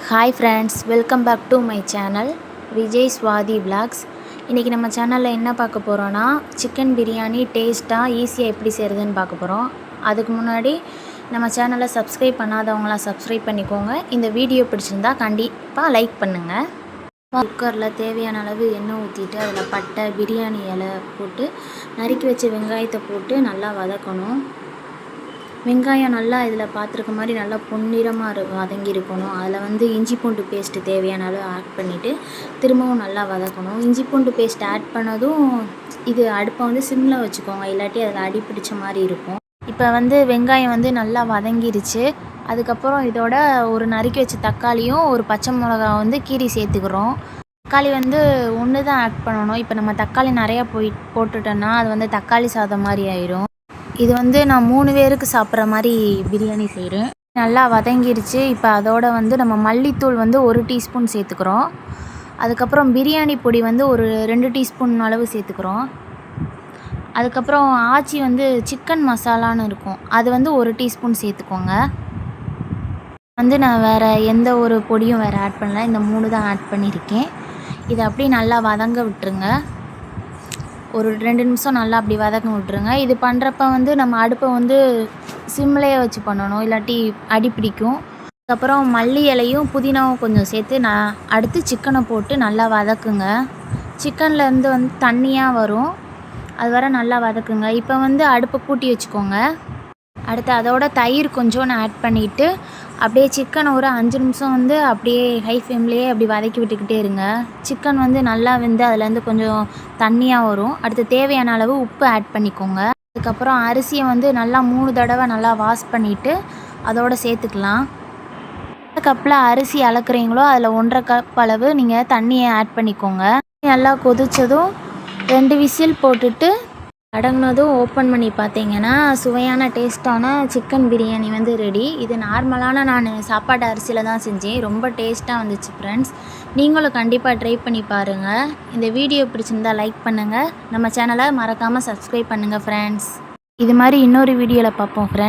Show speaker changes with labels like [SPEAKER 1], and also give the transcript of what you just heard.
[SPEAKER 1] Hi friends, welcome back to my channel Vijay Swathi vlogs. இன்றைக்கி நம்ம சேனலில் என்ன பார்க்க போகிறோன்னா, சிக்கன் பிரியாணி டேஸ்ட்டாக ஈஸியாக எப்படி செய்கிறதுன்னு பார்க்க போகிறோம். அதுக்கு முன்னாடி நம்ம சேனலை சப்ஸ்கிரைப் பண்ணாதவங்களாம் சப்ஸ்கிரைப் பண்ணிக்கோங்க. இந்த வீடியோ பிடிச்சிருந்தா கண்டிப்பாக லைக் பண்ணுங்கள். குக்கரில் தேவையான அளவு எண்ணெய் ஊற்றிட்டு அதில் பட்டை, பிரியாணி இலை போட்டு நறுக்கி வச்ச வெங்காயத்தை போட்டு நல்லா வதக்கணும். வெங்காயம் நல்லா இதில் பார்த்துருக்க மாதிரி நல்லா பொன்னிறமாக வதங்கி இருக்கணும். அதில் இஞ்சி பூண்டு பேஸ்ட்டு தேவையான அளவு ஆட் பண்ணிவிட்டு திரும்பவும் நல்லா வதக்கணும். இஞ்சி பூண்டு பேஸ்ட் ஆட் பண்ணதும் இது அடுப்பை சிம்மில் வச்சுக்கோங்க, இல்லாட்டி அதில் அடி பிடிச்ச மாதிரி இருக்கும். இப்போ வெங்காயம் நல்லா வதங்கிருச்சு. அதுக்கப்புறம் இதோட ஒரு நறுக்கி வச்ச தக்காளியும் ஒரு பச்சை மிளகா கீரி சேர்த்துக்கிறோம். தக்காளி ஒன்று தான் ஆட் பண்ணணும். இப்போ நம்ம தக்காளி நிறையா போட்டுட்டோன்னா அது தக்காளி சாதம் மாதிரி ஆயிரும். இது நான் 3 பேருக்கு சாப்பிட்ற மாதிரி பிரியாணி செய்கிறேன். நல்லா வதங்கிருச்சு. இப்போ அதோட நம்ம மல்லித்தூள் 1 டீஸ்பூன் சேர்த்துக்கிறோம். அதுக்கப்புறம் பிரியாணி பொடி ஒரு 2 டீஸ்பூன் அளவு சேர்த்துக்கிறோம். அதுக்கப்புறம் ஆச்சி சிக்கன் மசாலான்னு இருக்கும், அது 1 டீஸ்பூன் சேர்த்துக்கோங்க. நான் வேறு எந்த ஒரு பொடியும் வேறு ஆட் பண்ணல, இந்த 3 தான் ஆட் பண்ணியிருக்கேன். இதை அப்படியே நல்லா வதங்க விட்டுருங்க. ஒரு 2 நிமிஷம் நல்லா அப்படி வதக்க விட்டுருங்க. இது பண்ணுறப்ப நம்ம அடுப்பை சிம்லேயே வச்சு பண்ணணும், இல்லாட்டி அடி பிடிக்கும். அதுக்கப்புறம் மல்லி இலையும் புதினாவும் கொஞ்சம் சேர்த்து அடுத்து சிக்கனை போட்டு நல்லா வதக்குங்க. சிக்கன்லேருந்து தண்ணியாக வரும், அது வர நல்லா வதக்குங்க. இப்போ அடுப்பை கூட்டி வச்சுக்கோங்க. அடுத்து அதோட தயிர் கொஞ்சோன்னு ஆட் பண்ணிவிட்டு அப்படியே சிக்கனை ஒரு 5 நிமிஷம் அப்படியே ஹை ஃப்ளேம்லேயே அப்படி வதக்கி விட்டுக்கிட்டே இருங்க. சிக்கன் நல்லா அதுலேருந்து கொஞ்சம் தண்ணியாக வரும். அடுத்து தேவையான அளவு உப்பு ஆட் பண்ணிக்கோங்க. அதுக்கப்புறம் அரிசியை நல்லா 3 தடவை நல்லா வாஷ் பண்ணிவிட்டு அதோடு சேர்த்துக்கலாம். கப்பில் அரிசி அளக்குறீங்களோ அதில் 1.5 கப் அளவு நீங்கள் தண்ணியை ஆட் பண்ணிக்கோங்க. நல்லா கொதித்ததும் 2 விசில் போட்டுட்டு அடங்கினதும் ஓப்பன் பண்ணி பார்த்தீங்கன்னா சுவையான டேஸ்ட்டான சிக்கன் பிரியாணி ரெடி. இது நார்மலான நான் சாப்பாட்டு அரிசியில் தான் செஞ்சேன். ரொம்ப டேஸ்ட்டாக வந்துச்சு ஃப்ரெண்ட்ஸ். நீங்களும் கண்டிப்பாக ட்ரை பண்ணி பாருங்கள். இந்த வீடியோ பிடிச்சிருந்தால் லைக் பண்ணுங்கள். நம்ம சேனலை மறக்காமல் சப்ஸ்கிரைப் பண்ணுங்கள் ஃப்ரெண்ட்ஸ். இது மாதிரி இன்னொரு வீடியோவில் பார்ப்போம் ஃப்ரெண்ட்ஸ்.